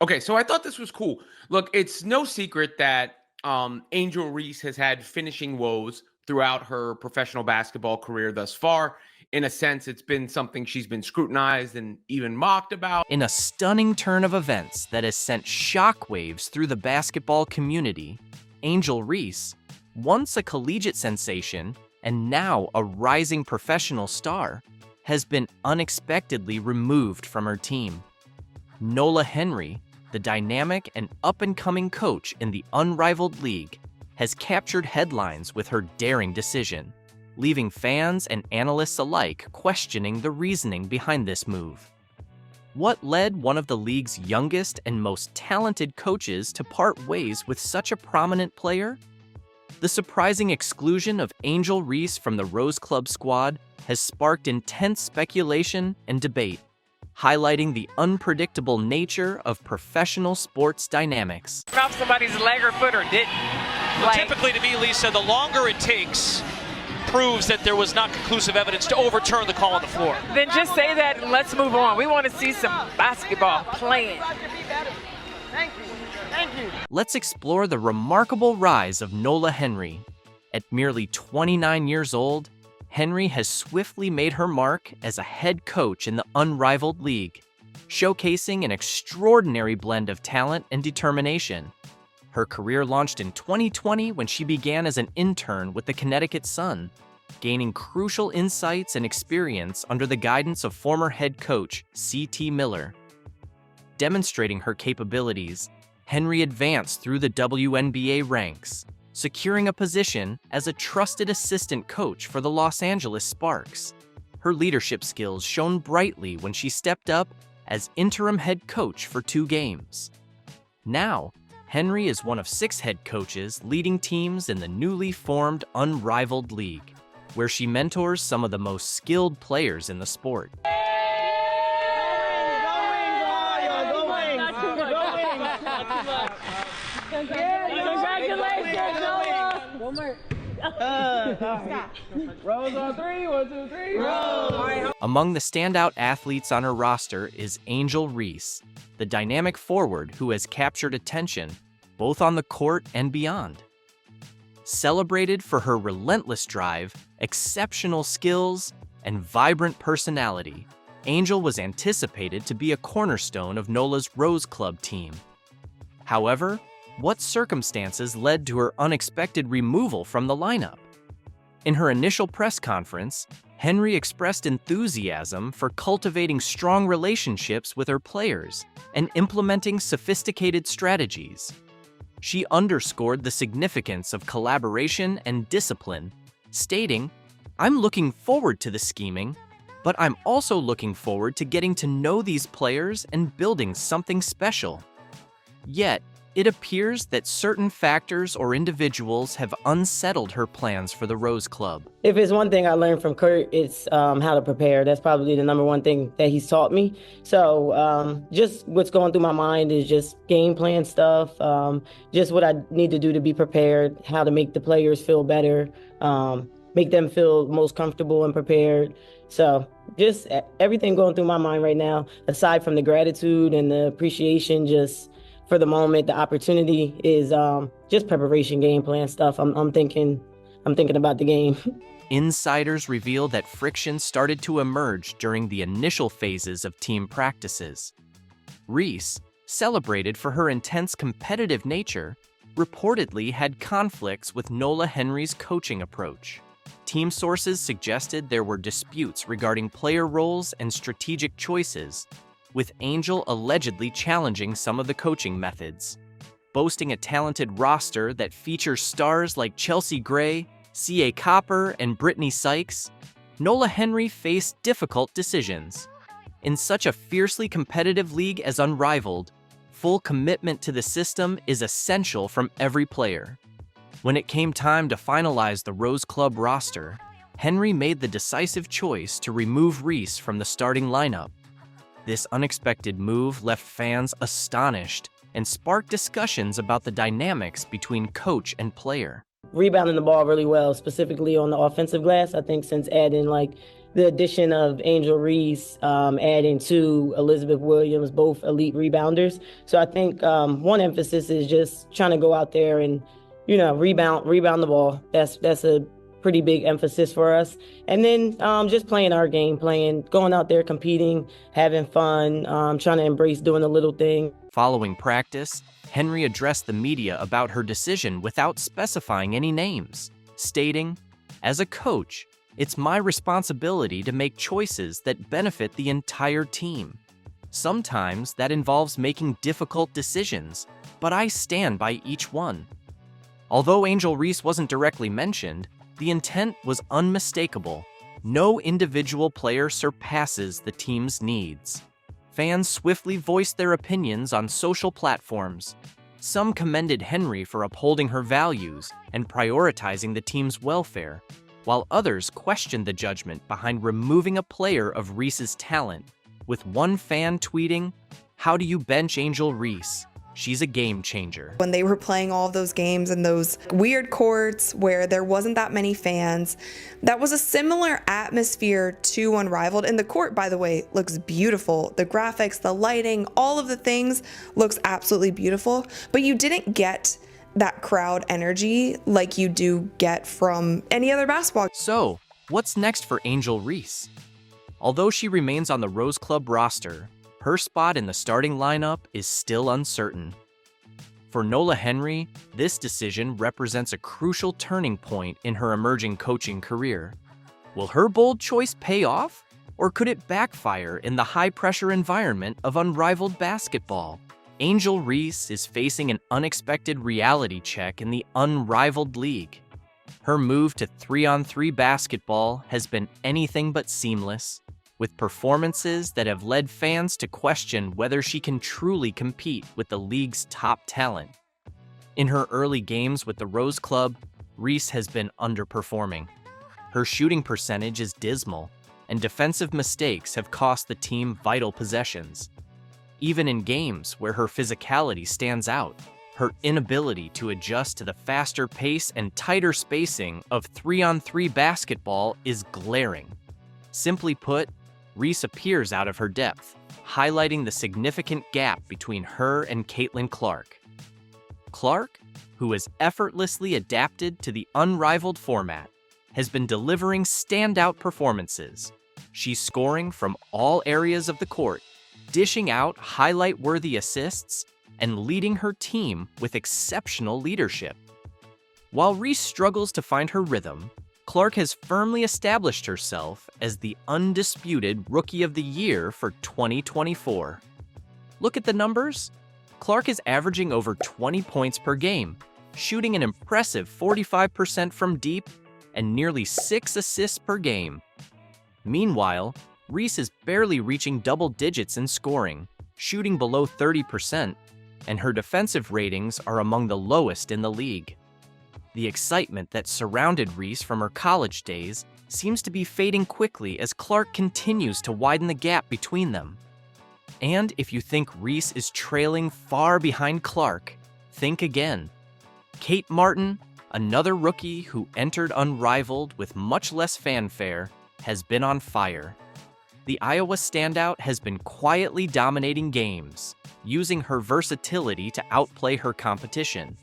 Okay, so I thought this was cool. Look, it's no secret that Angel Reese has had finishing woes throughout her professional basketball career thus far. In a sense, it's been something she's been scrutinized and even mocked about. In a stunning turn of events that has sent shockwaves through the basketball community, Angel Reese, once a collegiate sensation and now a rising professional star, has been unexpectedly removed from her team. Nola Henry, the dynamic and up-and-coming coach in the Unrivaled League, has captured headlines with her daring decision, leaving fans and analysts alike questioning the reasoning behind this move. What led one of the league's youngest and most talented coaches to part ways with such a prominent player? The surprising exclusion of Angel Reese from the Rose Club squad has sparked intense speculation and debate, highlighting the unpredictable nature of professional sports dynamics. Off somebody's leg or foot or didn't. Well, typically, to me, Lisa, the longer it takes proves that there was not conclusive evidence to overturn the call on the floor. Then just say that and let's move on. We want to see some basketball playing. Thank you. Thank you. Let's explore the remarkable rise of Nola Henry. At merely 29 years old, Henry has swiftly made her mark as a head coach in the Unrivaled League, showcasing an extraordinary blend of talent and determination. Her career launched in 2020 when she began as an intern with the Connecticut Sun, gaining crucial insights and experience under the guidance of former head coach C.T. Miller. Demonstrating her capabilities, Henry advanced through the WNBA ranks, securing a position as a trusted assistant coach for the Los Angeles Sparks. Her leadership skills shone brightly when she stepped up as interim head coach for 2 games. Now, Henry is one of 6 head coaches leading teams in the newly formed Unrivaled League, where she mentors some of the most skilled players in the sport. Congratulations, Nola! One more. Rose on 3, 1, 2, 3, Rose! Among the standout athletes on her roster is Angel Reese, the dynamic forward who has captured attention both on the court and beyond. Celebrated for her relentless drive, exceptional skills, and vibrant personality, Angel was anticipated to be a cornerstone of Nola's Rose Club team. However, what circumstances led to her unexpected removal from the lineup? In her initial press conference, Henry expressed enthusiasm for cultivating strong relationships with her players and implementing sophisticated strategies. She underscored the significance of collaboration and discipline, stating, "I'm looking forward to the scheming, but I'm also looking forward to getting to know these players and building something special." Yet, it appears that certain factors or individuals have unsettled her plans for the Rose Club. If it's one thing I learned from Kurt, it's how to prepare. That's probably the number one thing that he's taught me. So just what's going through my mind is just game plan stuff, just what I need to do to be prepared, how to make the players feel better, make them feel most comfortable and prepared. So just everything going through my mind right now, aside from the gratitude and the appreciation, just for the moment, the opportunity is just preparation, game plan stuff. I'm thinking about the game. Insiders reveal that friction started to emerge during the initial phases of team practices. Reese, celebrated for her intense competitive nature, reportedly had conflicts with Nola Henry's coaching approach. Team sources suggested there were disputes regarding player roles and strategic choices, with Angel allegedly challenging some of the coaching methods. Boasting a talented roster that features stars like Chelsea Gray, C.A. Copper, and Brittany Sykes, Nola Henry faced difficult decisions. In such a fiercely competitive league as Unrivaled, full commitment to the system is essential from every player. When it came time to finalize the Rose Club roster, Henry made the decisive choice to remove Reese from the starting lineup. This unexpected move left fans astonished and sparked discussions about the dynamics between coach and player. Rebounding the ball really well, specifically on the offensive glass. I think since adding the addition of Angel Reese, adding to Elizabeth Williams, both elite rebounders. So I think one emphasis is just trying to go out there and, rebound the ball. That's a pretty big emphasis for us. And then just playing our game, going out there, competing, having fun, trying to embrace doing the little thing. Following practice, Henry addressed the media about her decision without specifying any names, stating, "As a coach, it's my responsibility to make choices that benefit the entire team. Sometimes that involves making difficult decisions, but I stand by each one." Although Angel Reese wasn't directly mentioned, the intent was unmistakable. No individual player surpasses the team's needs. Fans swiftly voiced their opinions on social platforms. Some commended Henry for upholding her values and prioritizing the team's welfare, while others questioned the judgment behind removing a player of Reese's talent, with one fan tweeting, "How do you bench Angel Reese? She's a game changer." When they were playing all of those games in those weird courts where there wasn't that many fans, that was a similar atmosphere to Unrivaled. And the court, by the way, looks beautiful. The graphics, the lighting, all of the things looks absolutely beautiful. But you didn't get that crowd energy like you do get from any other basketball. So, what's next for Angel Reese? Although she remains on the Rose Club roster, her spot in the starting lineup is still uncertain. For Nola Henry, this decision represents a crucial turning point in her emerging coaching career. Will her bold choice pay off, or could it backfire in the high-pressure environment of Unrivaled basketball? Angel Reese is facing an unexpected reality check in the Unrivaled League. Her move to 3-on-3 basketball has been anything but seamless, with performances that have led fans to question whether she can truly compete with the league's top talent. In her early games with the Rose Club, Reese has been underperforming. Her shooting percentage is dismal, and defensive mistakes have cost the team vital possessions. Even in games where her physicality stands out, her inability to adjust to the faster pace and tighter spacing of 3-on-3 basketball is glaring. Simply put, Reese appears out of her depth, highlighting the significant gap between her and Caitlin Clark. Clark, who has effortlessly adapted to the Unrivaled format, has been delivering standout performances. She's scoring from all areas of the court, dishing out highlight-worthy assists, and leading her team with exceptional leadership. While Reese struggles to find her rhythm, Clark has firmly established herself as the undisputed Rookie of the Year for 2024. Look at the numbers. Clark is averaging over 20 points per game, shooting an impressive 45% from deep, and nearly 6 assists per game. Meanwhile, Reese is barely reaching double digits in scoring, shooting below 30%, and her defensive ratings are among the lowest in the league. The excitement that surrounded Reese from her college days seems to be fading quickly as Clark continues to widen the gap between them. And if you think Reese is trailing far behind Clark, think again. Kate Martin, another rookie who entered Unrivaled with much less fanfare, has been on fire. The Iowa standout has been quietly dominating games, using her versatility to outplay her competition.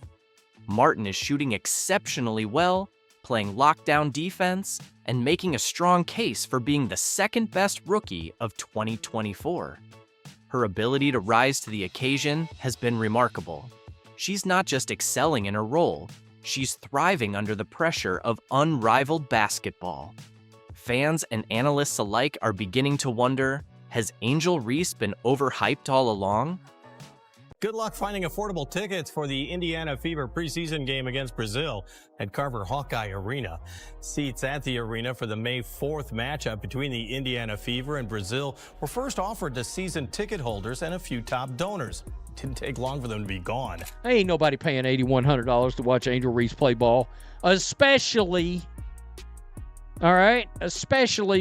Martin is shooting exceptionally well, playing lockdown defense, and making a strong case for being the second-best rookie of 2024. Her ability to rise to the occasion has been remarkable. She's not just excelling in her role, she's thriving under the pressure of Unrivaled basketball. Fans and analysts alike are beginning to wonder, has Angel Reese been overhyped all along? Good luck finding affordable tickets for the Indiana Fever preseason game against Brazil at Carver Hawkeye Arena. Seats at the arena for the May 4th matchup between the Indiana Fever and Brazil were first offered to season ticket holders and a few top donors. It didn't take long for them to be gone. Ain't nobody paying $8,100 to watch Angel Reese play ball, especially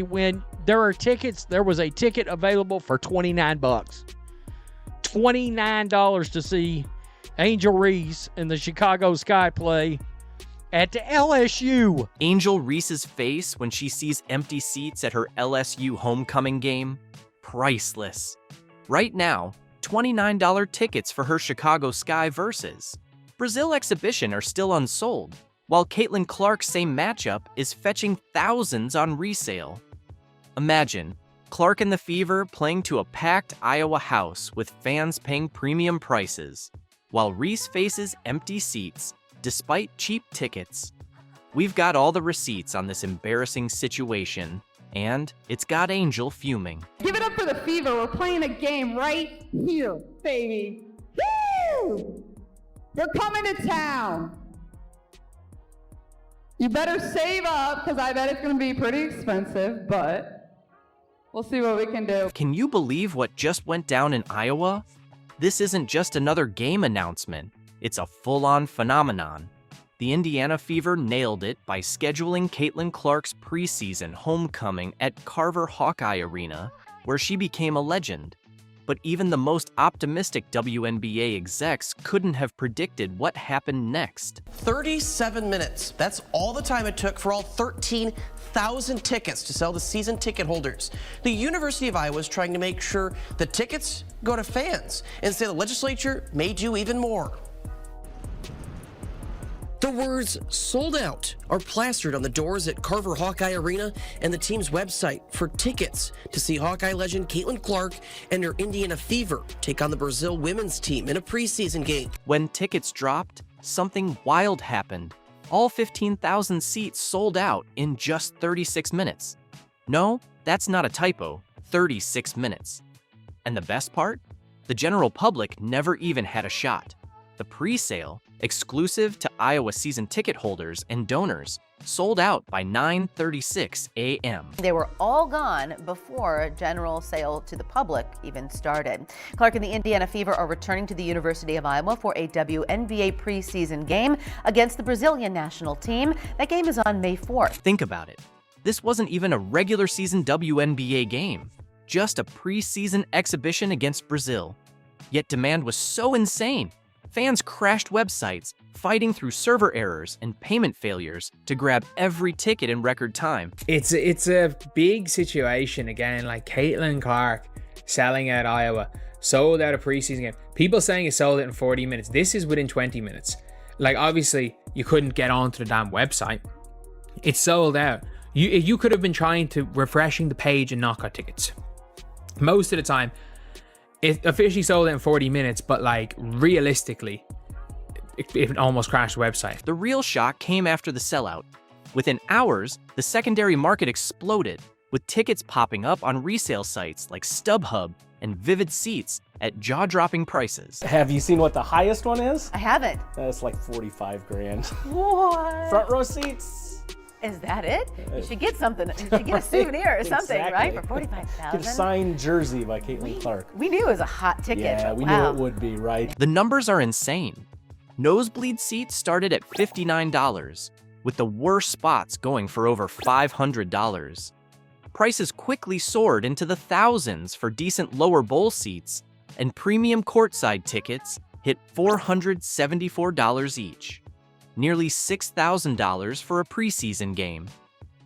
when there are tickets. There was a ticket available for $29. $29 to see Angel Reese and the Chicago Sky play at LSU. Angel Reese's face when she sees empty seats at her LSU homecoming game? Priceless. Right now, $29 tickets for her Chicago Sky versus Brazil exhibition are still unsold, while Caitlin Clark's same matchup is fetching thousands on resale. Imagine Clark and the Fever playing to a packed Iowa house with fans paying premium prices, while Reese faces empty seats despite cheap tickets. We've got all the receipts on this embarrassing situation, and it's got Angel fuming. Give it up for the Fever. We're playing a game right here, baby. Woo! They're coming to town. You better save up, because I bet it's going to be pretty expensive, but we'll see what we can do. Can you believe what just went down in Iowa? This isn't just another game announcement. It's a full-on phenomenon. The Indiana Fever nailed it by scheduling Caitlin Clark's preseason homecoming at Carver Hawkeye Arena, where she became a legend. But even the most optimistic WNBA execs couldn't have predicted what happened next. 37 minutes. That's all the time it took for all 13,000 tickets to sell to season ticket holders. The University of Iowa is trying to make sure the tickets go to fans. Instead, the legislature may do even more. The words "sold out" are plastered on the doors at Carver Hawkeye Arena and the team's website for tickets to see Hawkeye legend Caitlin Clark and her Indiana Fever take on the Brazil women's team in a preseason game. When tickets dropped, something wild happened. All 15,000 seats sold out in just 36 minutes. No, that's not a typo, 36 minutes. And the best part? The general public never even had a shot. The pre-sale, exclusive to Iowa season ticket holders and donors, sold out by 9:36 a.m. They were all gone before general sale to the public even started. Clark and the Indiana Fever are returning to the University of Iowa for a WNBA preseason game against the Brazilian national team. That game is on May 4th. Think about it. This wasn't even a regular season WNBA game, just a preseason exhibition against Brazil. Yet demand was so insane. Fans crashed websites, fighting through server errors and payment failures to grab every ticket in record time. It's a big situation again, like Caitlin Clark selling out Iowa, sold out a preseason game. People saying it sold out in 40 minutes. This is within 20 minutes. Like, obviously, you couldn't get onto the damn website. It's sold out. You could have been trying to refreshing the page and not got tickets. Most of the time, it officially sold out in 40 minutes, but like realistically, it almost crashed the website. The real shock came after the sellout. Within hours, the secondary market exploded, with tickets popping up on resale sites like StubHub and Vivid Seats at jaw-dropping prices. Have you seen what the highest one is? I haven't. That's like 45 grand. What? Front row seats. Is that it? You should get something. You should get a souvenir or something, Exactly. right? For 45,000. Get a signed jersey by Caitlin Clark. We knew it was a hot ticket. Yeah, but we wow. knew it would be, right? The numbers are insane. Nosebleed seats started at $59, with the worst spots going for over $500. Prices quickly soared into the thousands for decent lower bowl seats, and premium courtside tickets hit $474 each. Nearly $6,000 for a preseason game.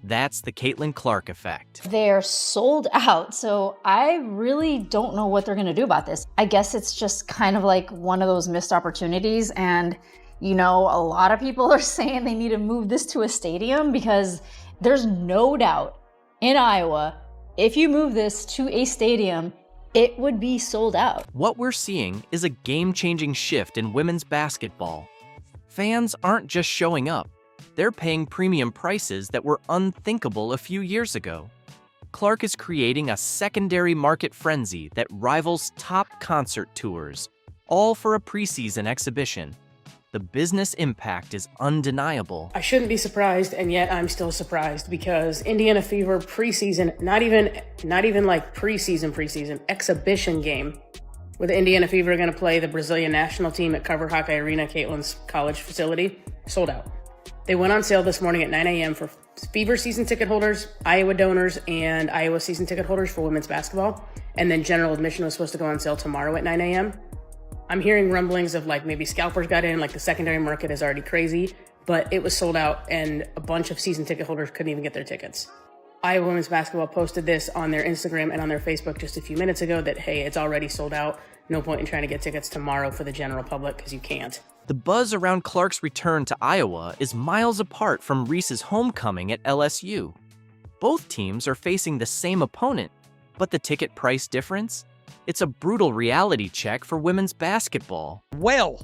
That's the Caitlin Clark effect. They're sold out, so I really don't know what they're gonna do about this. I guess it's just kind of like one of those missed opportunities, and you know, a lot of people are saying they need to move this to a stadium because there's no doubt in Iowa, if you move this to a stadium, it would be sold out. What we're seeing is a game-changing shift in women's basketball. Fans aren't just showing up, they're paying premium prices that were unthinkable a few years ago. Clark is creating a secondary market frenzy that rivals top concert tours, all for a preseason exhibition. The business impact is undeniable. I shouldn't be surprised, and yet I'm still surprised because Indiana Fever preseason, not even like preseason, exhibition game, where the Indiana Fever are going to play the Brazilian national team at Carver Hawkeye Arena, Caitlin's college facility, sold out. They went on sale this morning at 9 a.m. for Fever season ticket holders, Iowa donors, and Iowa season ticket holders for women's basketball. And then general admission was supposed to go on sale tomorrow at 9 a.m. I'm hearing rumblings of like maybe scalpers got in, like the secondary market is already crazy. but it was sold out and a bunch of season ticket holders couldn't even get their tickets. Iowa women's basketball posted this on their Instagram and on their Facebook just a few minutes ago that, hey, it's already sold out. No point in trying to get tickets tomorrow for the general public because you can't. The buzz around Clark's return to Iowa is miles apart from Reese's homecoming at LSU. Both teams are facing the same opponent, but the ticket price difference? It's a brutal reality check for women's basketball. Well,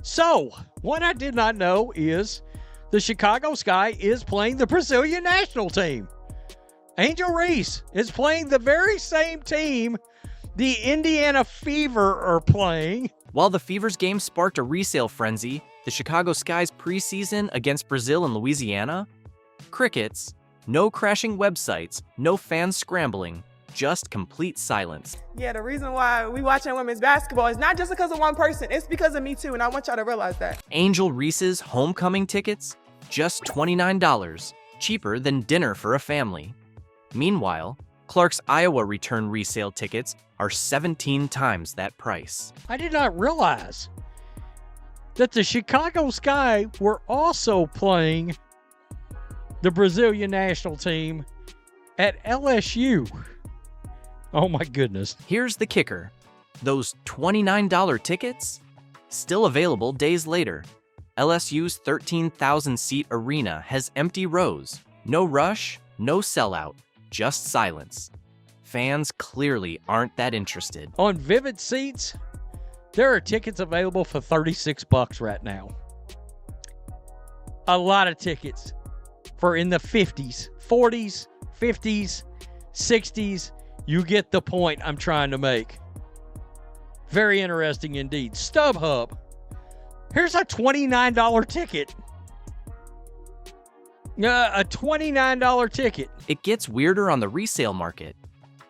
so what I did not know is the Chicago Sky is playing the Brazilian national team. Angel Reese is playing the very same team the Indiana Fever are playing. While the Fever's game sparked a resale frenzy, the Chicago Sky's preseason against Brazil and Louisiana? Crickets, no crashing websites, no fans scrambling, just complete silence. Yeah, the reason why we watching women's basketball is not just because of one person, it's because of me too, and I want y'all to realize that. Angel Reese's homecoming tickets? Just $29, cheaper than dinner for a family. Meanwhile, Clark's Iowa return resale tickets are 17 times that price. I did not realize that the Chicago Sky were also playing the Brazilian national team at LSU. Oh my goodness. Here's the kicker. Those $29 tickets? Still available days later. LSU's 13,000-seat arena has empty rows. No rush, no sellout, just silence. Fans clearly aren't that interested. On Vivid Seats, there are tickets available for $36 right now. A lot of tickets for in the 50s, 40s, 50s, 60s. You get the point I'm trying to make. Very interesting indeed. StubHub. Here's a $29 ticket. A $29 ticket. It gets weirder on the resale market.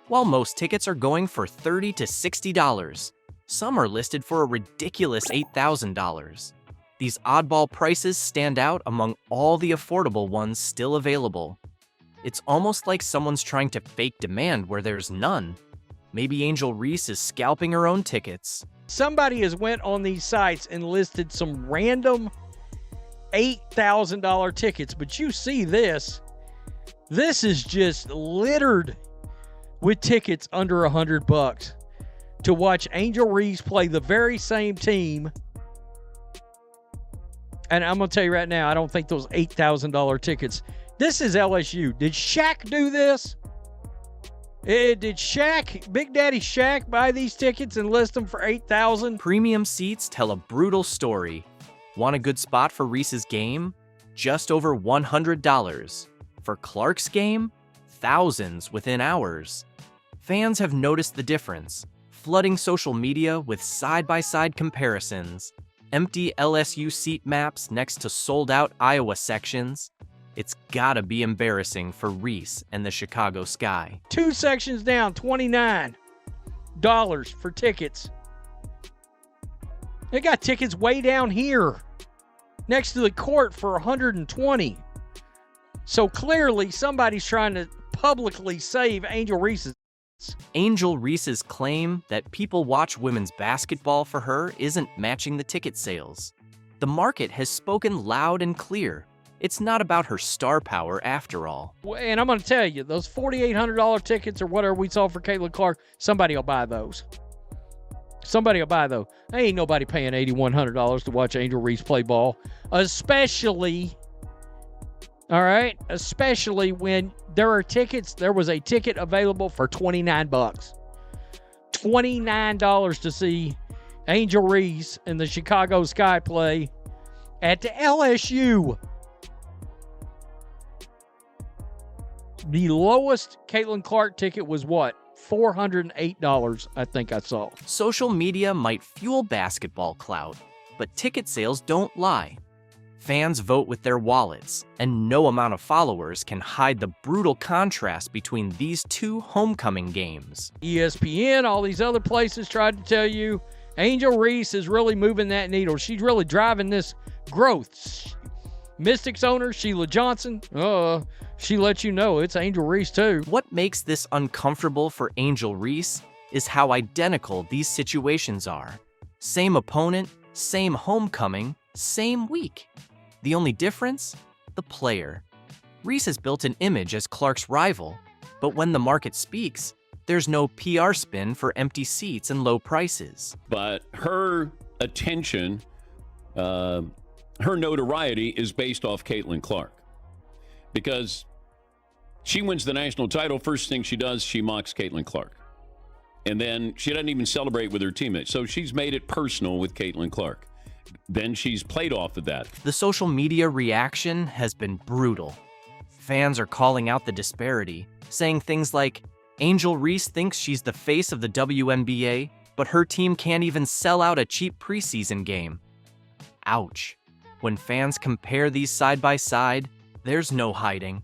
While most tickets are going for $30 to $60, some are listed for a ridiculous $8,000. These oddball prices stand out among all the affordable ones still available. It's almost like someone's trying to fake demand where there's none. Maybe Angel Reese is scalping her own tickets. Somebody has went on these sites and listed some random $8,000 tickets, but you see this. This is just littered with tickets under $100 to watch Angel Reese play the very same team. And I'm going to tell you right now, I don't think those $8,000 tickets. This is LSU. Did Shaq do this? Did Shaq, Big Daddy Shaq, buy these tickets and list them for $8,000? Premium seats tell a brutal story. Want a good spot for Reese's game? Just over $100. For Clark's game? Thousands within hours. Fans have noticed the difference, flooding social media with side-by-side comparisons, empty LSU seat maps next to sold-out Iowa sections. It's gotta be embarrassing for Reese and the Chicago Sky. 2 sections down, $29 for tickets. They got tickets way down here, next to the court for $120. So clearly somebody's trying to publicly save Angel Reese's. Angel Reese's claim that people watch women's basketball for her isn't matching the ticket sales. The market has spoken loud and clear. It's not about her star power after all. And I'm going to tell you, those $4,800 tickets or whatever we saw for Caitlin Clark, somebody will buy those. Somebody will buy those. Ain't nobody paying $8,100 to watch Angel Reese play ball. Especially, all right, especially when there are tickets. There was a ticket available for $29. $29 to see Angel Reese and the Chicago Sky play at the LSU. The lowest Caitlin Clark ticket was what? $408, I think I saw. Social media might fuel basketball clout, but ticket sales don't lie. Fans vote with their wallets, and no amount of followers can hide the brutal contrast between these two homecoming games. ESPN, all these other places tried to tell you Angel Reese is really moving that needle. She's really driving this growth. Mystics owner Sheila Johnson, she let you know it's Angel Reese too. What makes this uncomfortable for Angel Reese is how identical these situations are. Same opponent, same homecoming, same week. The only difference? The player. Reese has built an image as Clark's rival, but when the market speaks, there's no PR spin for empty seats and low prices. But her attention, her notoriety is based off Caitlin Clark. Because she wins the national title, first thing she does, she mocks Caitlin Clark. And then she doesn't even celebrate with her teammates. So she's made it personal with Caitlin Clark. Then she's played off of that. The social media reaction has been brutal. Fans are calling out the disparity, saying things like, Angel Reese thinks she's the face of the WNBA, but her team can't even sell out a cheap preseason game. Ouch. When fans compare these side by side, there's no hiding.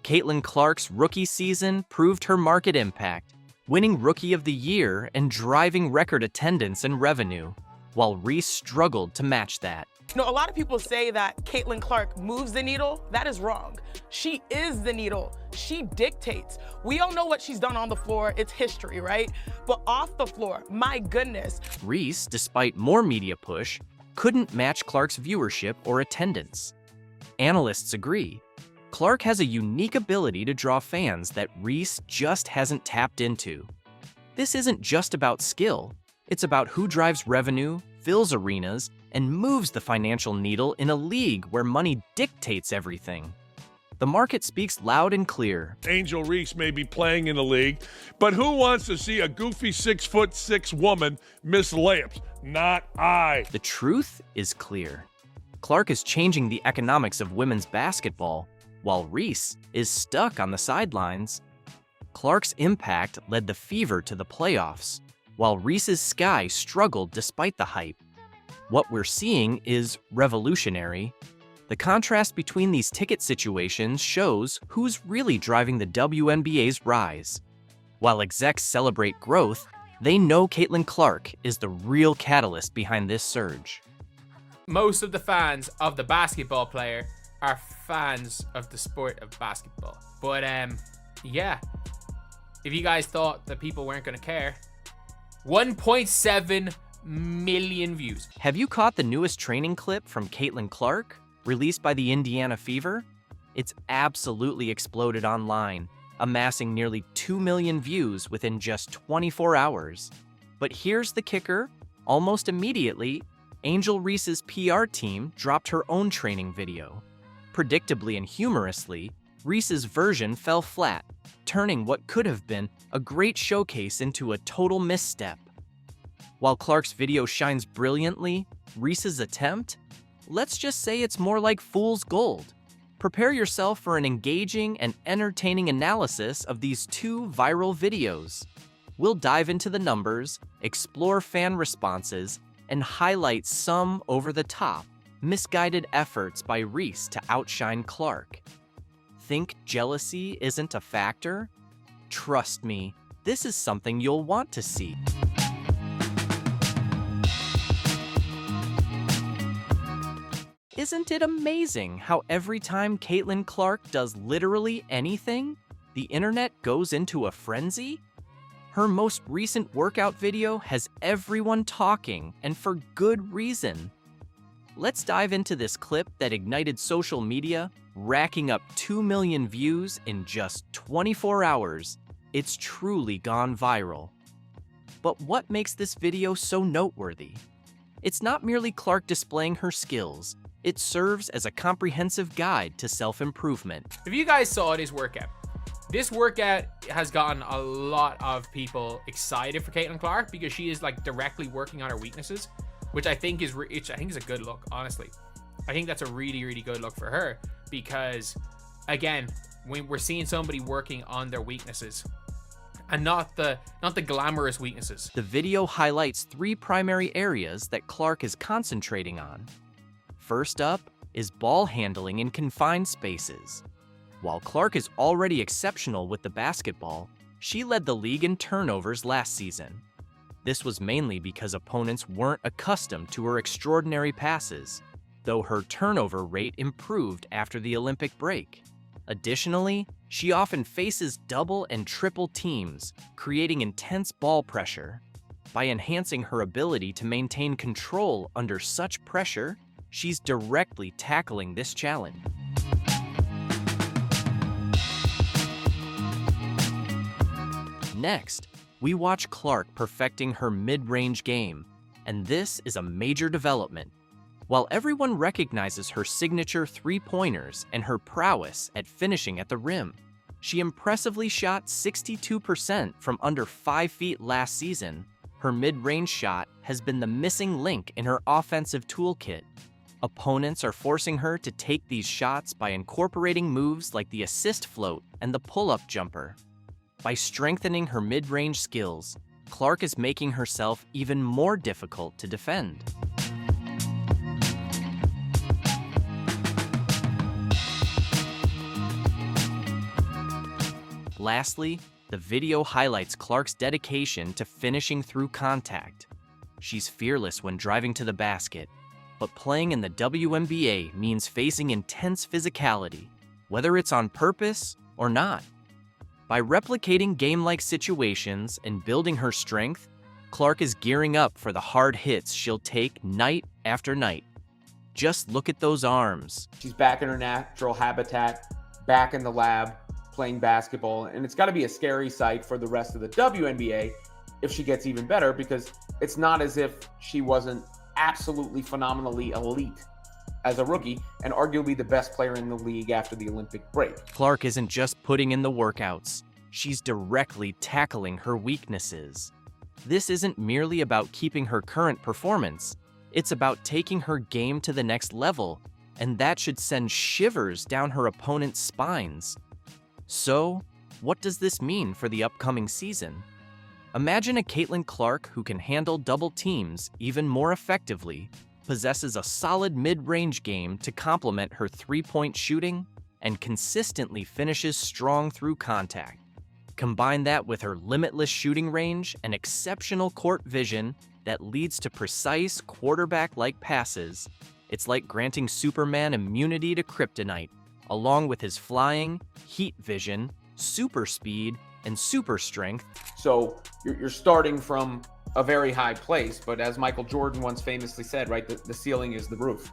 Caitlin Clark's rookie season proved her market impact, winning Rookie of the Year and driving record attendance and revenue, while Reese struggled to match that. You know, a lot of people say that Caitlin Clark moves the needle. That is wrong. She is the needle. She dictates. We all know what she's done on the floor. It's history, right? But off the floor, my goodness. Reese, despite more media push, couldn't match Clark's viewership or attendance. Analysts agree. Clark has a unique ability to draw fans that Reese just hasn't tapped into. This isn't just about skill. It's about who drives revenue, fills arenas, and moves the financial needle in a league where money dictates everything. The market speaks loud and clear. Angel Reese may be playing in the league, but who wants to see a goofy 6'6" woman miss layups? Not I. The truth is clear. Clark is changing the economics of women's basketball, while Reese is stuck on the sidelines. Clark's impact led the Fever to the playoffs, while Reese's Sky struggled despite the hype. What we're seeing is revolutionary. The contrast between these ticket situations shows who's really driving the WNBA's rise. While execs celebrate growth, they know Caitlin Clark is the real catalyst behind this surge. Most of the fans of the basketball player are fans of the sport of basketball. But yeah, if you guys thought that people weren't going to care, 1.7 million views. Have you caught the newest training clip from Caitlin Clark, released by the Indiana Fever? It's absolutely exploded online, amassing nearly 2 million views within just 24 hours. But here's the kicker. Almost immediately, Angel Reese's PR team dropped her own training video. Predictably and humorously, Reese's version fell flat, turning what could have been a great showcase into a total misstep. While Clark's video shines brilliantly, Reese's attempt? Let's just say it's more like fool's gold. Prepare yourself for an engaging and entertaining analysis of these two viral videos. We'll dive into the numbers, explore fan responses, and highlight some over-the-top, misguided efforts by Reese to outshine Clark. Think jealousy isn't a factor? Trust me, this is something you'll want to see. Isn't it amazing how every time Caitlin Clark does literally anything, the internet goes into a frenzy? Her most recent workout video has everyone talking, and for good reason. Let's dive into this clip that ignited social media, racking up 2 million views in just 24 hours. It's truly gone viral. But what makes this video so noteworthy? It's not merely Clark displaying her skills. It serves as a comprehensive guide to self-improvement. If you guys saw this workout has gotten a lot of people excited for Caitlin Clark because she is like directly working on her weaknesses, which I think is a good look, honestly. I think that's a really, really good look for her because, again, when we're seeing somebody working on their weaknesses and not the glamorous weaknesses. The video highlights 3 primary areas that Clark is concentrating on. First up is ball handling in confined spaces. While Clark is already exceptional with the basketball, she led the league in turnovers last season. This was mainly because opponents weren't accustomed to her extraordinary passes, though her turnover rate improved after the Olympic break. Additionally, she often faces double and triple teams, creating intense ball pressure. By enhancing her ability to maintain control under such pressure, she's directly tackling this challenge. Next, we watch Clark perfecting her mid-range game, and this is a major development. While everyone recognizes her signature three-pointers and her prowess at finishing at the rim, she impressively shot 62% from under 5 feet last season. Her mid-range shot has been the missing link in her offensive toolkit. Opponents are forcing her to take these shots by incorporating moves like the assist float and the pull-up jumper. By strengthening her mid-range skills, Clark is making herself even more difficult to defend. Lastly, the video highlights Clark's dedication to finishing through contact. She's fearless when driving to the basket, but playing in the WNBA means facing intense physicality, whether it's on purpose or not. By replicating game-like situations and building her strength, Clark is gearing up for the hard hits she'll take night after night. Just look at those arms. She's back in her natural habitat, back in the lab, playing basketball, and it's got to be a scary sight for the rest of the WNBA if she gets even better, because it's not as if she wasn't absolutely phenomenally elite as a rookie and arguably the best player in the league after the Olympic break. Clark isn't just putting in the workouts, she's directly tackling her weaknesses. This isn't merely about keeping her current performance, it's about taking her game to the next level, and that should send shivers down her opponent's spines. So, what does this mean for the upcoming season? Imagine a Caitlin Clark who can handle double teams even more effectively, possesses a solid mid-range game to complement her three-point shooting, and consistently finishes strong through contact. Combine that with her limitless shooting range and exceptional court vision that leads to precise quarterback-like passes. It's like granting Superman immunity to kryptonite, along with his flying, heat vision, super speed, and super strength. So you're starting from a very high place, but as Michael Jordan once famously said, right, the ceiling is the roof.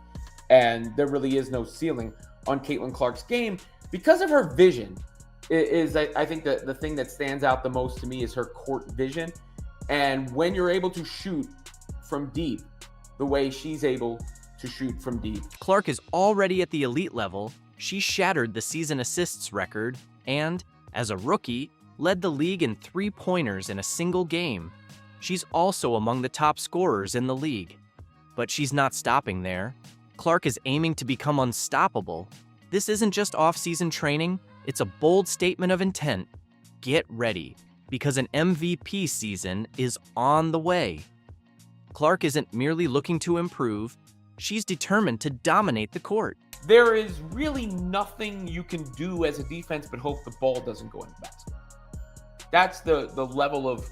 And there really is no ceiling on Caitlin Clark's game because of her vision. I think that the thing that stands out the most to me is her court vision. And when you're able to shoot from deep, the way she's able to shoot from deep. Clark is already at the elite level. She shattered the season assists record and, as a rookie, led the league in three-pointers in a single game. She's also among the top scorers in the league. But she's not stopping there. Clark is aiming to become unstoppable. This isn't just off-season training, it's a bold statement of intent. Get ready, because an MVP season is on the way. Clark isn't merely looking to improve, she's determined to dominate the court. There is really nothing you can do as a defense but hope the ball doesn't go in the basket. That's the level of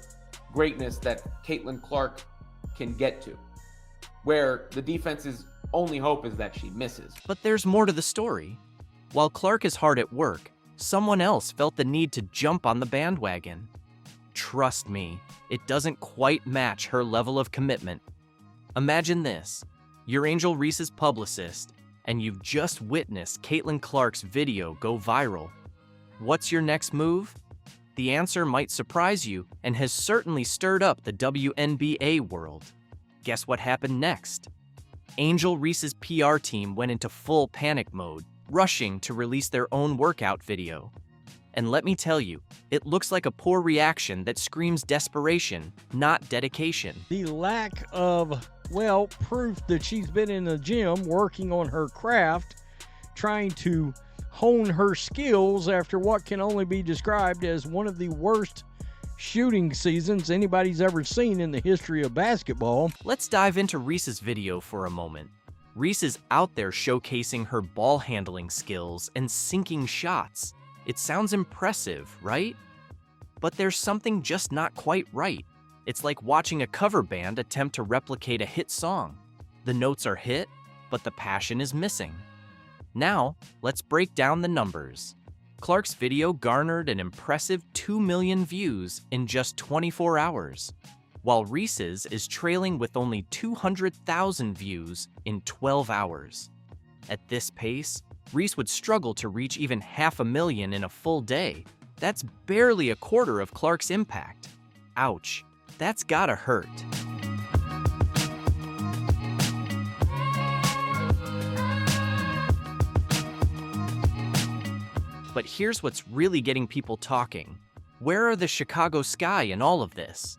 greatness that Caitlin Clark can get to, where the defense's only hope is that she misses. But there's more to the story. While Clark is hard at work, someone else felt the need to jump on the bandwagon. Trust me, it doesn't quite match her level of commitment. Imagine this. You're Angel Reese's publicist, and you've just witnessed Caitlin Clark's video go viral. What's your next move? The answer might surprise you and has certainly stirred up the WNBA world. Guess what happened next? Angel Reese's PR team went into full panic mode, rushing to release their own workout video. And let me tell you, it looks like a poor reaction that screams desperation, not dedication. The lack of, proof that she's been in the gym working on her craft, trying to hone her skills after what can only be described as one of the worst shooting seasons anybody's ever seen in the history of basketball. Let's dive into Reese's video for a moment. Reese is out there showcasing her ball handling skills and sinking shots. It sounds impressive, right? But there's something just not quite right. It's like watching a cover band attempt to replicate a hit song. The notes are hit, but the passion is missing. Now, let's break down the numbers. Clark's video garnered an impressive 2 million views in just 24 hours. while Reese's is trailing with only 200,000 views in 12 hours. At this pace, Reese would struggle to reach even 500,000 in a full day. That's barely a quarter of Clark's impact. Ouch, that's gotta hurt. But here's what's really getting people talking. Where are the Chicago Sky in all of this?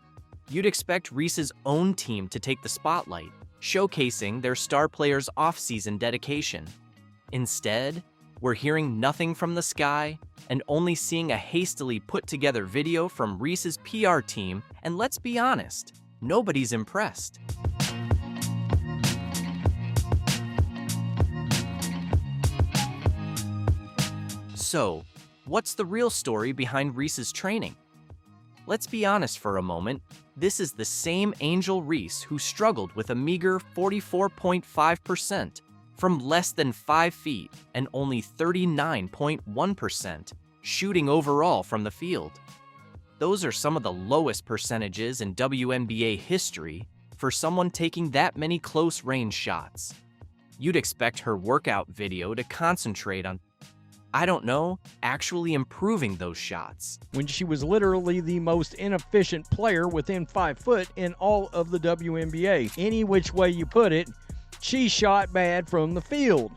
You'd expect Reese's own team to take the spotlight, showcasing their star players' off-season dedication. Instead, we're hearing nothing from the Sky and only seeing a hastily put-together video from Reese's PR team, and let's be honest, nobody's impressed. So, what's the real story behind Reese's training? Let's be honest for a moment, this is the same Angel Reese who struggled with a meager 44.5% from less than 5 feet and only 39.1% shooting overall from the field. Those are some of the lowest percentages in WNBA history for someone taking that many close-range shots. You'd expect her workout video to concentrate on, I don't know, actually improving those shots. When she was literally the most inefficient player within 5 foot in all of the WNBA. Any which way you put it, she shot bad from the field.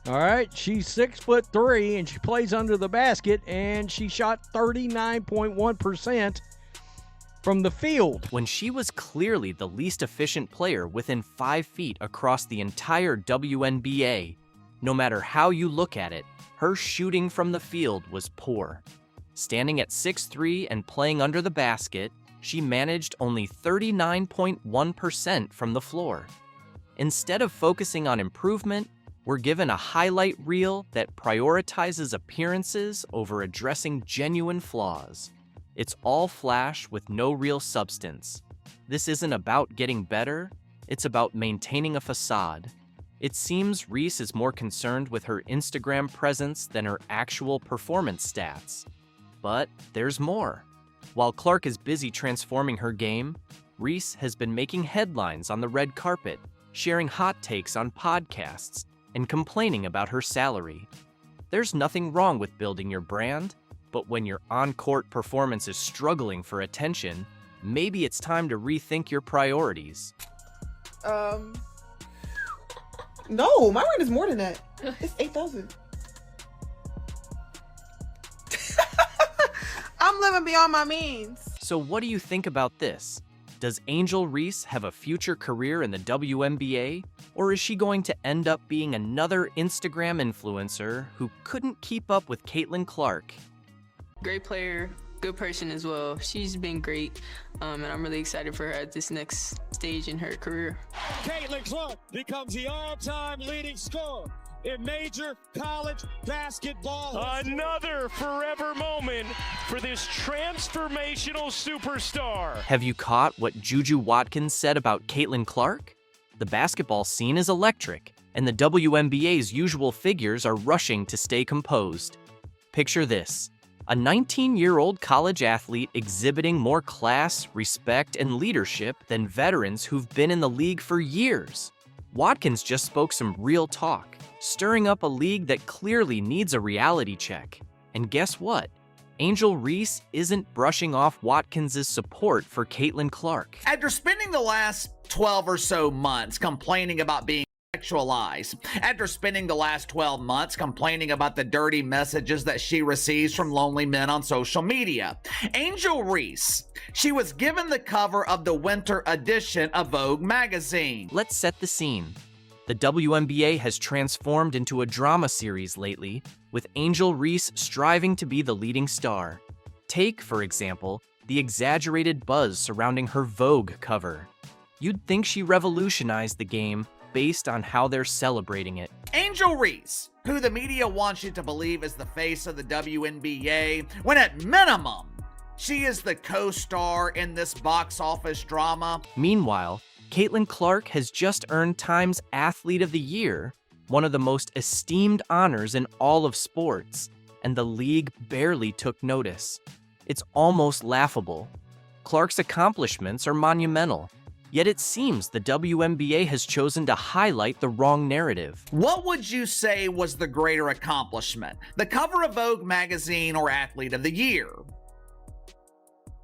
All right, she's 6'3" and she plays under the basket, and she shot 39.1% from the field. When she was clearly the least efficient player within 5 feet across the entire WNBA, no matter how you look at it, her shooting from the field was poor. Standing at 6'3" and playing under the basket, she managed only 39.1% from the floor. Instead of focusing on improvement, we're given a highlight reel that prioritizes appearances over addressing genuine flaws. It's all flash with no real substance. This isn't about getting better, it's about maintaining a facade. It seems Reese is more concerned with her Instagram presence than her actual performance stats. But there's more. While Clark is busy transforming her game, Reese has been making headlines on the red carpet, sharing hot takes on podcasts, and complaining about her salary. There's nothing wrong with building your brand, but when your on-court performance is struggling for attention, maybe it's time to rethink your priorities. No, my rent is more than that. It's 8,000. I'm living beyond my means. So what do you think about this? Does Angel Reese have a future career in the WNBA, or is she going to end up being another Instagram influencer who couldn't keep up with Caitlin Clark? Great player, good person as well. She's been great, and I'm really excited for her at this next stage in her career. Caitlin Clark becomes the all-time leading scorer in major college basketball. Another forever moment for this transformational superstar. Have you caught what Juju Watkins said about Caitlin Clark? The basketball scene is electric, and the WNBA's usual figures are rushing to stay composed. Picture this. A 19-year-old college athlete exhibiting more class, respect, and leadership than veterans who've been in the league for years. Watkins just spoke some real talk, stirring up a league that clearly needs a reality check. And guess what? Angel Reese isn't brushing off Watkins' support for Caitlin Clark. After spending the last 12 or so months complaining about being sexualized, after spending the last 12 months complaining about the dirty messages that she receives from lonely men on social media, Angel Reese, she was given the cover of the winter edition of Vogue magazine. Let's set the scene. The WNBA has transformed into a drama series lately, with Angel Reese striving to be the leading star. Take, for example, the exaggerated buzz surrounding her Vogue cover. You'd think she revolutionized the game based on how they're celebrating it. Angel Reese, who the media wants you to believe is the face of the WNBA, when at minimum, she is the co-star in this box office drama. Meanwhile, Caitlin Clark has just earned Time's Athlete of the Year, one of the most esteemed honors in all of sports, and the league barely took notice. It's almost laughable. Clark's accomplishments are monumental, yet it seems the WNBA has chosen to highlight the wrong narrative. What would you say was the greater accomplishment? The cover of Vogue magazine or Athlete of the Year?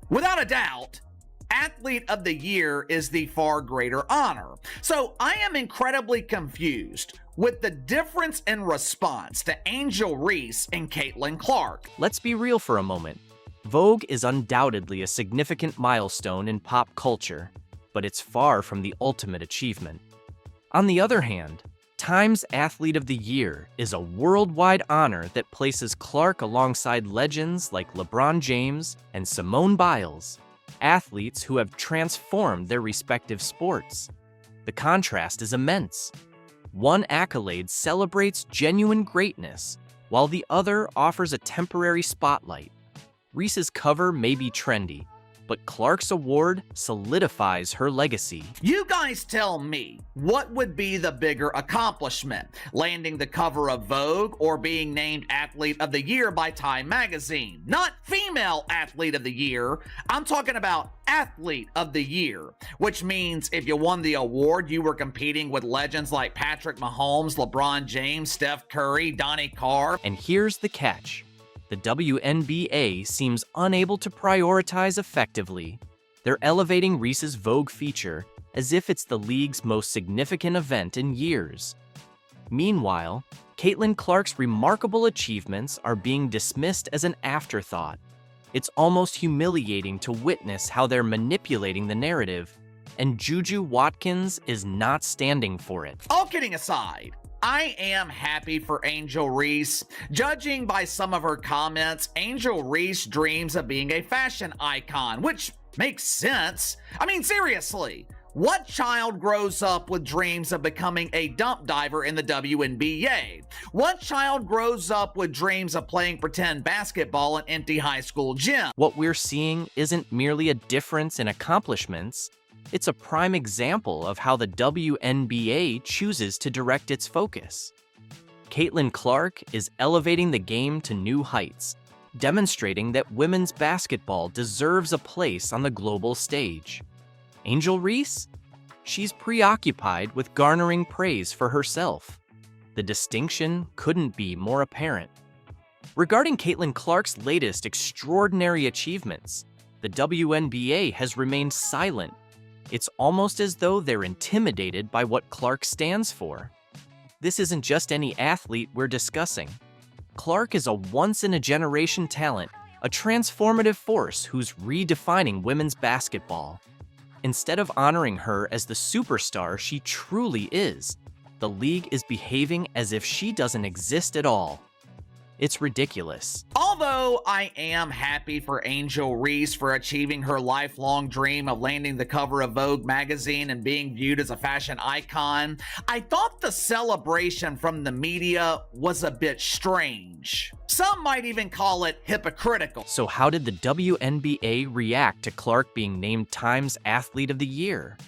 Without a doubt, Athlete of the Year is the far greater honor. So I am incredibly confused with the difference in response to Angel Reese and Caitlin Clark. Let's be real for a moment. Vogue is undoubtedly a significant milestone in pop culture, but it's far from the ultimate achievement. On the other hand, Time's Athlete of the Year is a worldwide honor that places Clark alongside legends like LeBron James and Simone Biles, athletes who have transformed their respective sports. The contrast is immense. One accolade celebrates genuine greatness, while the other offers a temporary spotlight. Reese's cover may be trendy, but Clark's award solidifies her legacy. You guys tell me, what would be the bigger accomplishment? Landing the cover of Vogue or being named Athlete of the Year by Time magazine? Not Female Athlete of the Year. I'm talking about Athlete of the Year, which means if you won the award, you were competing with legends like Patrick Mahomes, LeBron James, Steph Curry, Donnie Carr. And here's the catch. The WNBA seems unable to prioritize effectively. They're elevating Reese's Vogue feature as if it's the league's most significant event in years. Meanwhile, Caitlin Clark's remarkable achievements are being dismissed as an afterthought. It's almost humiliating to witness how they're manipulating the narrative, and Juju Watkins is not standing for it. All kidding aside, I am happy for Angel Reese. Judging by some of her comments, Angel Reese dreams of being a fashion icon, which makes sense. I mean, seriously, what child grows up with dreams of becoming a dump diver in the WNBA? What child grows up with dreams of playing pretend basketball in empty high school gym? What we're seeing isn't merely a difference in accomplishments. It's a prime example of how the WNBA chooses to direct its focus. Caitlin Clark is elevating the game to new heights, demonstrating that women's basketball deserves a place on the global stage. Angel Reese? She's preoccupied with garnering praise for herself. The distinction couldn't be more apparent. Regarding Caitlin Clark's latest extraordinary achievements, the WNBA has remained silent. It's almost as though they're intimidated by what Clark stands for. This isn't just any athlete we're discussing. Clark is a once-in-a-generation talent, a transformative force who's redefining women's basketball. Instead of honoring her as the superstar she truly is, the league is behaving as if she doesn't exist at all. It's ridiculous. Although I am happy for Angel Reese for achieving her lifelong dream of landing the cover of Vogue magazine and being viewed as a fashion icon, I thought the celebration from the media was a bit strange. Some might even call it hypocritical. So how did the WNBA react to Clark being named Time's Athlete of the Year?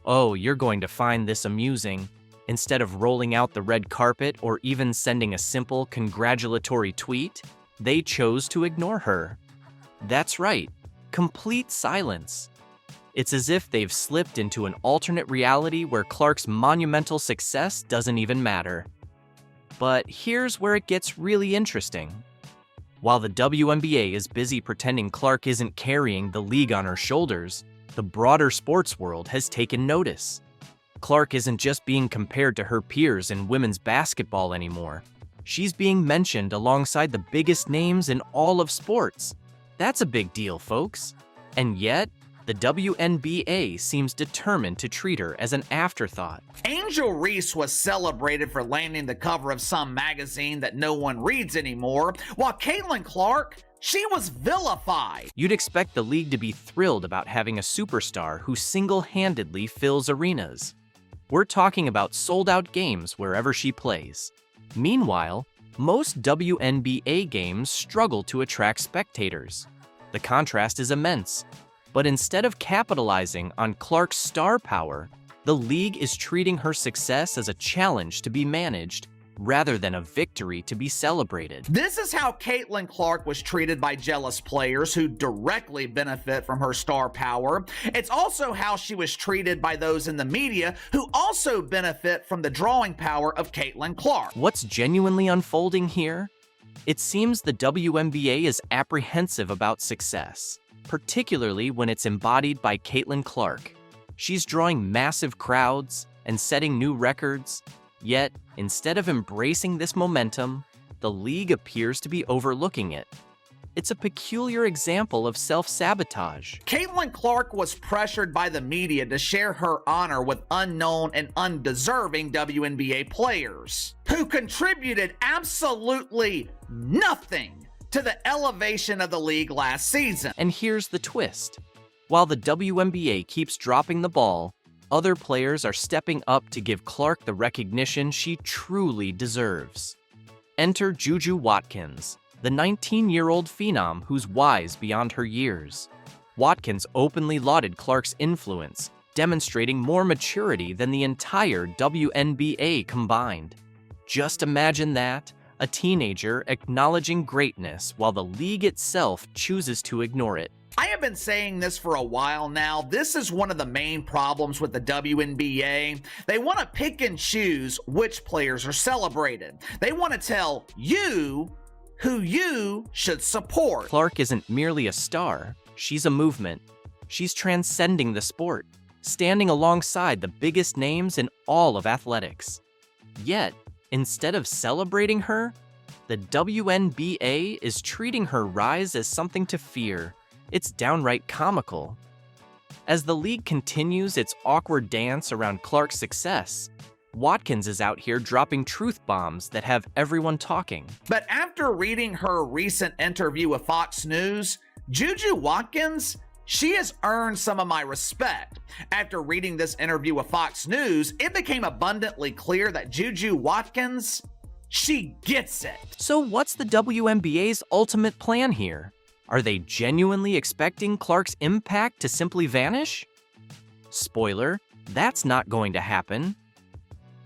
Oh, you're going to find this amusing. Instead of rolling out the red carpet or even sending a simple congratulatory tweet, they chose to ignore her. That's right, complete silence. It's as if they've slipped into an alternate reality where Clark's monumental success doesn't even matter. But here's where it gets really interesting. While the WNBA is busy pretending Clark isn't carrying the league on her shoulders, the broader sports world has taken notice. Clark isn't just being compared to her peers in women's basketball anymore. She's being mentioned alongside the biggest names in all of sports. That's a big deal, folks. And yet, the WNBA seems determined to treat her as an afterthought. Angel Reese was celebrated for landing the cover of some magazine that no one reads anymore, while Caitlin Clark, she was vilified. You'd expect the league to be thrilled about having a superstar who single-handedly fills arenas. We're talking about sold-out games wherever she plays. Meanwhile, most WNBA games struggle to attract spectators. The contrast is immense. But instead of capitalizing on Clark's star power, the league is treating her success as a challenge to be managed rather than a victory to be celebrated. This is how Caitlin Clark was treated by jealous players who directly benefit from her star power. It's also how she was treated by those in the media who also benefit from the drawing power of Caitlin Clark. What's genuinely unfolding here? It seems the WNBA is apprehensive about success, particularly when it's embodied by Caitlin Clark. She's drawing massive crowds and setting new records, yet instead of embracing this momentum, the league appears to be overlooking it. It's a peculiar example of self-sabotage. Caitlin Clark was pressured by the media to share her honor with unknown and undeserving WNBA players who contributed absolutely nothing to the elevation of the league last season. And here's the twist. While the WNBA keeps dropping the ball, other players are stepping up to give Clark the recognition she truly deserves. Enter Juju Watkins, the 19-year-old phenom who's wise beyond her years. Watkins openly lauded Clark's influence, demonstrating more maturity than the entire WNBA combined. Just imagine that, a teenager acknowledging greatness while the league itself chooses to ignore it. I have been saying this for a while now. This is one of the main problems with the WNBA. They want to pick and choose which players are celebrated. They want to tell you who you should support. Clark isn't merely a star, she's a movement. She's transcending the sport, standing alongside the biggest names in all of athletics. Yet, instead of celebrating her, the WNBA is treating her rise as something to fear. It's downright comical. As the league continues its awkward dance around Clark's success, Watkins is out here dropping truth bombs that have everyone talking. But after reading her recent interview with Fox News, Juju Watkins, she has earned some of my respect. After reading this interview with Fox News, it became abundantly clear that Juju Watkins, she gets it. So what's the WNBA's ultimate plan here? Are they genuinely expecting Clark's impact to simply vanish? Spoiler, that's not going to happen.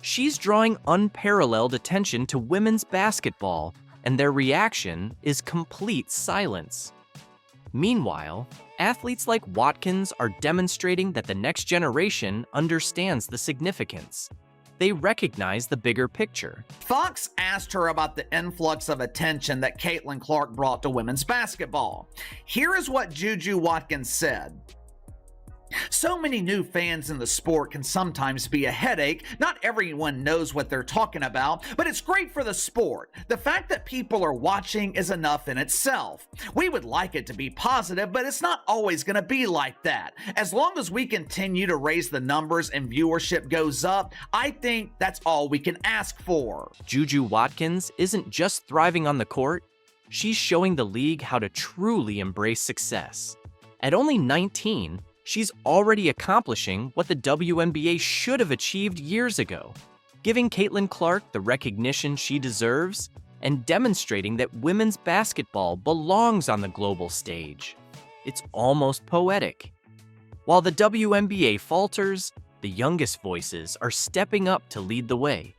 She's drawing unparalleled attention to women's basketball, and their reaction is complete silence. Meanwhile, athletes like Watkins are demonstrating that the next generation understands the significance. They recognize the bigger picture. Fox asked her about the influx of attention that Caitlin Clark brought to women's basketball. Here is what Juju Watkins said. So many new fans in the sport can sometimes be a headache. Not everyone knows what they're talking about, but it's great for the sport. The fact that people are watching is enough in itself. We would like it to be positive, but it's not always going to be like that. As long as we continue to raise the numbers and viewership goes up, I think that's all we can ask for. Juju Watkins isn't just thriving on the court, she's showing the league how to truly embrace success. At only 19, she's already accomplishing what the WNBA should have achieved years ago, giving Caitlin Clark the recognition she deserves and demonstrating that women's basketball belongs on the global stage. It's almost poetic. While the WNBA falters, the youngest voices are stepping up to lead the way.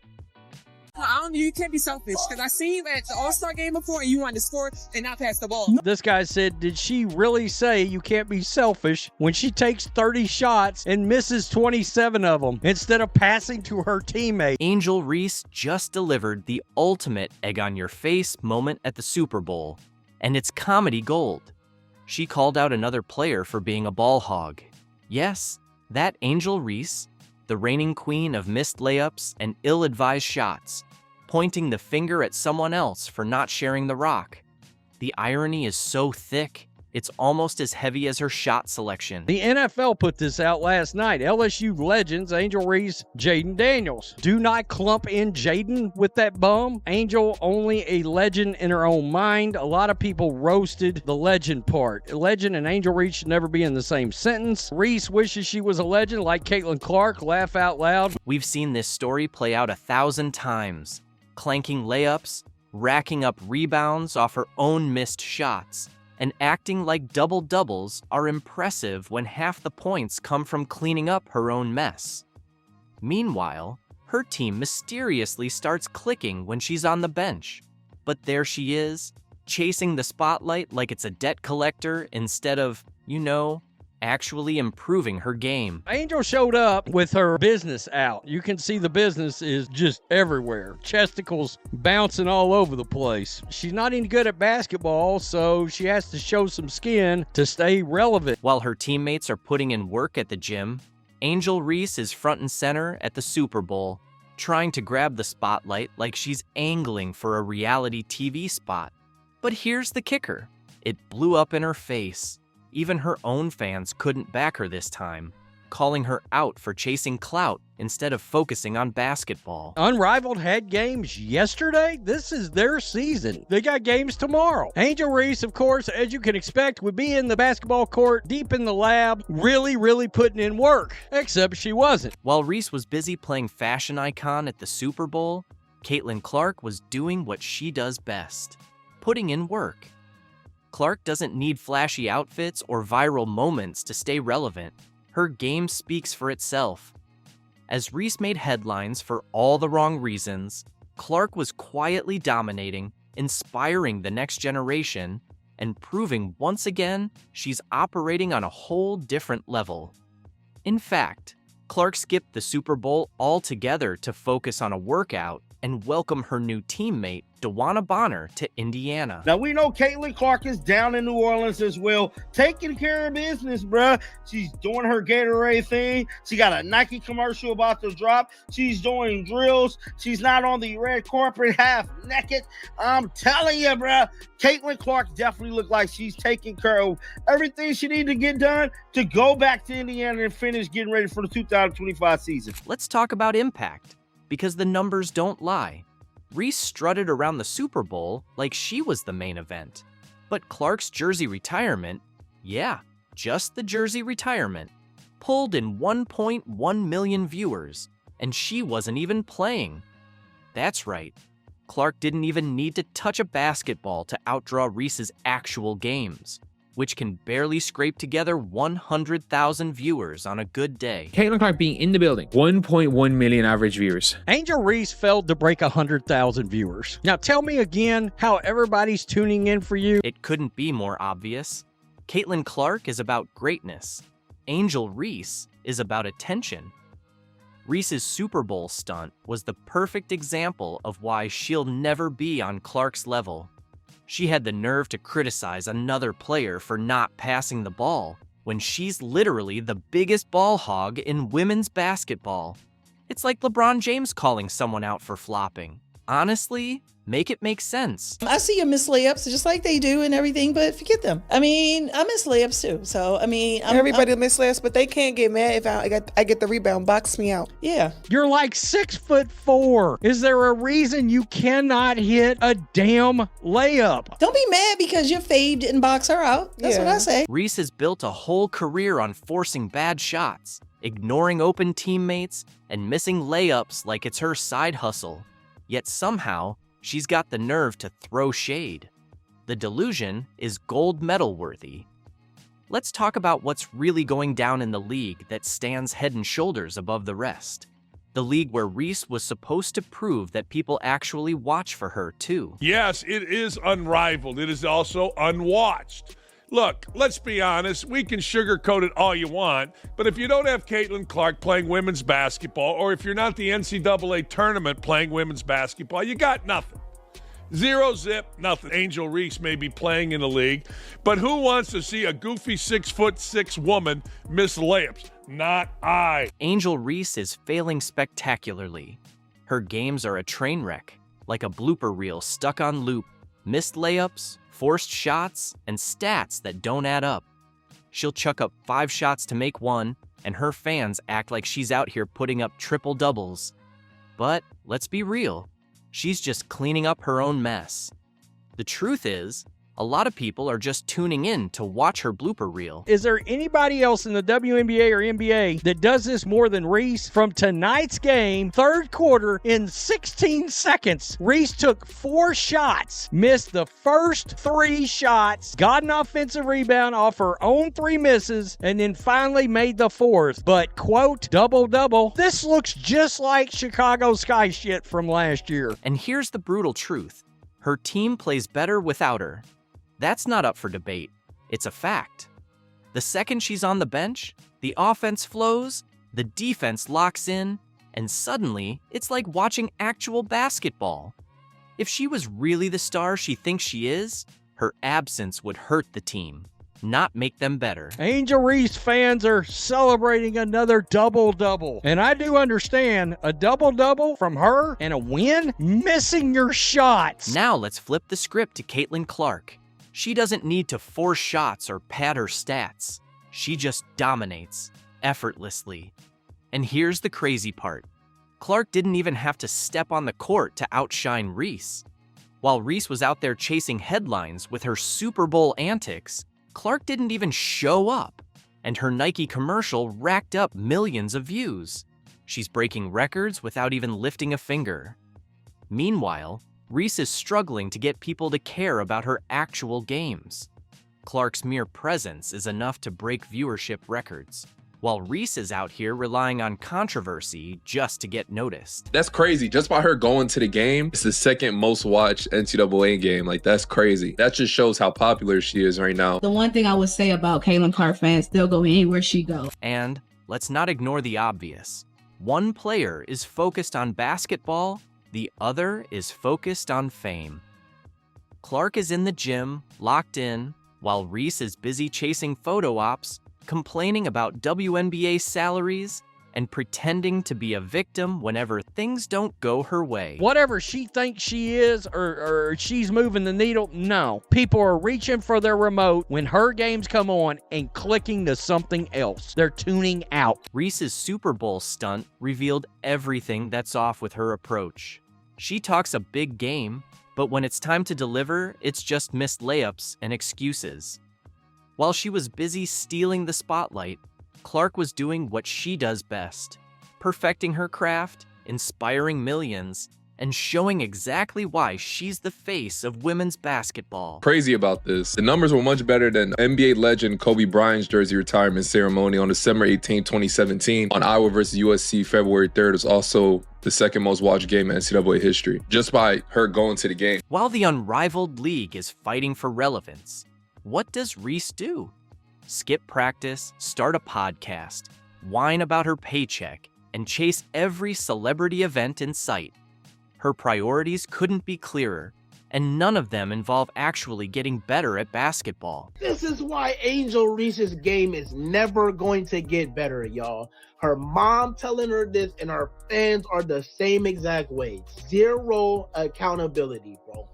You can't be selfish, because I seen you at the All-Star game before and you wanted to score and not pass the ball. This guy said, did she really say you can't be selfish when she takes 30 shots and misses 27 of them instead of passing to her teammate? Angel Reese just delivered the ultimate egg-on-your-face moment at the Super Bowl, and it's comedy gold. She called out another player for being a ball hog. Yes, that Angel Reese, the reigning queen of missed layups and ill-advised shots, pointing the finger at someone else for not sharing the rock. The irony is so thick, it's almost as heavy as her shot selection. The NFL put this out last night. LSU legends Angel Reese, Jaden Daniels. Do not clump in Jaden with that bum. Angel, only a legend in her own mind. A lot of people roasted the legend part. Legend and Angel Reese should never be in the same sentence. Reese wishes she was a legend like Caitlin Clark. Laugh out loud. We've seen this story play out 1,000 times. Clanking layups, racking up rebounds off her own missed shots, and acting like double-doubles are impressive when half the points come from cleaning up her own mess. Meanwhile, her Her team mysteriously starts clicking when she's on the bench. But there she is, chasing the spotlight like it's a debt collector instead of, actually improving her game. Angel showed up with her business out. You can see the business is just everywhere. Chesticles bouncing all over the place. She's not any good at basketball, so she has to show some skin to stay relevant. While her teammates are putting in work at the gym, Angel Reese is front and center at the Super Bowl, trying to grab the spotlight like she's angling for a reality TV spot. But here's the kicker. It blew up in her face. Even her own fans couldn't back her this time, calling her out for chasing clout instead of focusing on basketball. Unrivaled had games yesterday. This is their season. They got games tomorrow. Angel Reese, of course, as you can expect, would be in the basketball court, deep in the lab, really putting in work. Except she wasn't. While Reese was busy playing fashion icon at the Super Bowl, Caitlin Clark was doing what she does best, putting in work. Clark doesn't need flashy outfits or viral moments to stay relevant. Her game speaks for itself. As Reese made headlines for all the wrong reasons, Clark was quietly dominating, inspiring the next generation, and proving once again she's operating on a whole different level. In fact, Clark skipped the Super Bowl altogether to focus on a workout and welcome her new teammate, DeWanna Bonner, to Indiana. Now, we know Caitlin Clark is down in New Orleans as well, taking care of business, bruh. She's doing her Gatorade thing. She got a Nike commercial about to drop. She's doing drills. She's not on the red carpet half naked. I'm telling you, bruh, Caitlin Clark definitely looked like she's taking care of everything she needed to get done to go back to Indiana and finish getting ready for the 2025 season. Let's talk about impact, because the numbers don't lie. Reese strutted around the Super Bowl like she was the main event. But Clark's jersey retirement, just the jersey retirement, pulled in 1.1 million viewers, and she wasn't even playing. That's right, Clark didn't even need to touch a basketball to outdraw Reese's actual games, which can barely scrape together 100,000 viewers on a good day. Caitlin Clark being in the building, 1.1 million average viewers. Angel Reese failed to break 100,000 viewers. Now tell me again how everybody's tuning in for you. It couldn't be more obvious. Caitlin Clark is about greatness. Angel Reese is about attention. Reese's Super Bowl stunt was the perfect example of why she'll never be on Clark's level. She had the nerve to criticize another player for not passing the ball when she's literally the biggest ball hog in women's basketball. It's like LeBron James calling someone out for flopping. Honestly, make it make sense. I see you miss layups just like they do and everything, but forget them. I mean, I miss layups too. So, I mean, everybody miss layups, but they can't get mad if I get the rebound, box me out. Yeah. You're like 6'4". Is there a reason you cannot hit a damn layup? Don't be mad because your fave didn't box her out. That's what I say. Reese has built a whole career on forcing bad shots, ignoring open teammates, and missing layups like it's her side hustle. Yet somehow, she's got the nerve to throw shade. The delusion is gold medal worthy. Let's talk about what's really going down in the league that stands head and shoulders above the rest. The league where Reese was supposed to prove that people actually watch for her, too. Yes, it is unrivaled. It is also unwatched. Look, let's be honest, we can sugarcoat it all you want, but if you don't have Caitlin Clark playing women's basketball, or if you're not the NCAA tournament playing women's basketball, you got nothing. Zero zip, nothing. Angel Reese may be playing in the league, but who wants to see a goofy 6'6" woman miss layups? Not I. Angel Reese is failing spectacularly. Her games are a train wreck, like a blooper reel stuck on loop. Missed layups, forced shots, and stats that don't add up. She'll chuck up 5 shots to make 1, and her fans act like she's out here putting up triple doubles. But let's be real, she's just cleaning up her own mess. The truth is, A lot of people are just tuning in to watch her blooper reel. Is there anybody else in the WNBA or NBA that does this more than Reese? From tonight's game, third quarter, in 16 seconds, Reese took 4 shots, missed the first 3 shots, got an offensive rebound off her own 3 misses, and then finally made the 4th. But, quote, double-double, this looks just like Chicago Sky shit from last year. And here's the brutal truth. Her team plays better without her. That's not up for debate. It's a fact. The second she's on the bench, the offense flows, the defense locks in, and suddenly, it's like watching actual basketball. If she was really the star she thinks she is, her absence would hurt the team, not make them better. Angel Reese fans are celebrating another double-double. And I do understand a double-double from her and a win, missing your shots. Now let's flip the script to Caitlin Clark. She doesn't need to force shots or pad her stats. She just dominates, effortlessly. And here's the crazy part. Clark didn't even have to step on the court to outshine Reese. While Reese was out there chasing headlines with her Super Bowl antics, Clark didn't even show up, and her Nike commercial racked up millions of views. She's breaking records without even lifting a finger. Meanwhile, Reese is struggling to get people to care about her actual games. Clark's mere presence is enough to break viewership records, while Reese is out here relying on controversy just to get noticed. That's crazy. Just by her going to the game, it's the second most watched NCAA game. Like, that's crazy. That just shows how popular she is right now. The one thing I would say about Caitlin Clark fans, they'll go anywhere she goes. And let's not ignore the obvious. One player is focused on basketball, the other is focused on fame. Clark is in the gym, locked in, while Reese is busy chasing photo ops, complaining about WNBA salaries, and pretending to be a victim whenever things don't go her way. Whatever she thinks she is or she's moving the needle, no. People are reaching for their remote when her games come on and clicking to something else. They're tuning out. Reese's Super Bowl stunt revealed everything that's off with her approach. She talks a big game, but when it's time to deliver, it's just missed layups and excuses. While she was busy stealing the spotlight, Clark was doing what she does best, perfecting her craft, inspiring millions, and showing exactly why she's the face of women's basketball. Crazy about this. The numbers were much better than NBA legend Kobe Bryant's jersey retirement ceremony on December 18, 2017 on Iowa versus USC February 3rd. It was also the second most watched game in NCAA history, just by her going to the game. While the Unrivaled league is fighting for relevance, what does Reese do? Skip practice, start a podcast, whine about her paycheck, and chase every celebrity event in sight. Her priorities couldn't be clearer, and none of them involve actually getting better at basketball. This is why Angel Reese's game is never going to get better, y'all. Her mom telling her this, and her fans are the same exact way. Zero accountability, bro.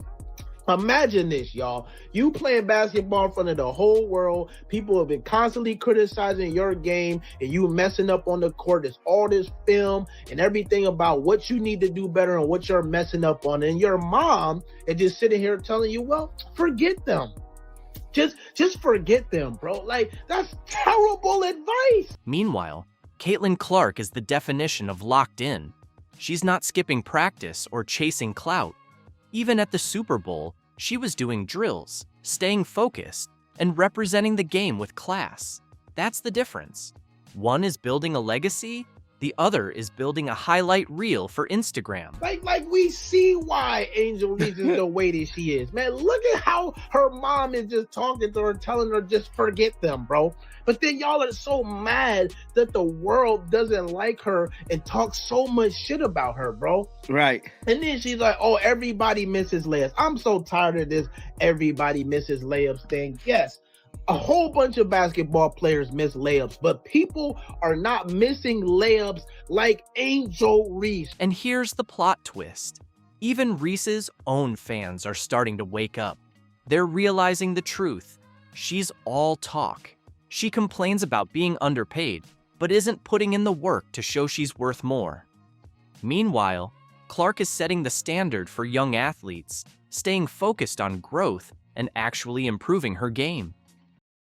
Imagine this, y'all. You playing basketball in front of the whole world. People have been constantly criticizing your game, and you messing up on the court. There's all this film and everything about what you need to do better and what you're messing up on. And your mom is just sitting here telling you, well, forget them. Just forget them, bro. Like, that's terrible advice. Meanwhile, Caitlin Clark is the definition of locked in. She's not skipping practice or chasing clout. Even at the Super Bowl, she was doing drills, staying focused, and representing the game with class. That's the difference. One is building a legacy, the other is building a highlight reel for Instagram. Like we see why Angel Reese is the way that she is. Man, look at how her mom is just talking to her, telling her just forget them, bro. But then y'all are so mad that the world doesn't like her and talk so much shit about her, bro. Right. And then she's like, oh, everybody misses layups. I'm so tired of this everybody misses layups thing. Yes, a whole bunch of basketball players miss layups, but people are not missing layups like Angel Reese. And here's the plot twist. Even Reese's own fans are starting to wake up. They're realizing the truth. She's all talk. She complains about being underpaid, but isn't putting in the work to show she's worth more. Meanwhile, Clark is setting the standard for young athletes, staying focused on growth and actually improving her game.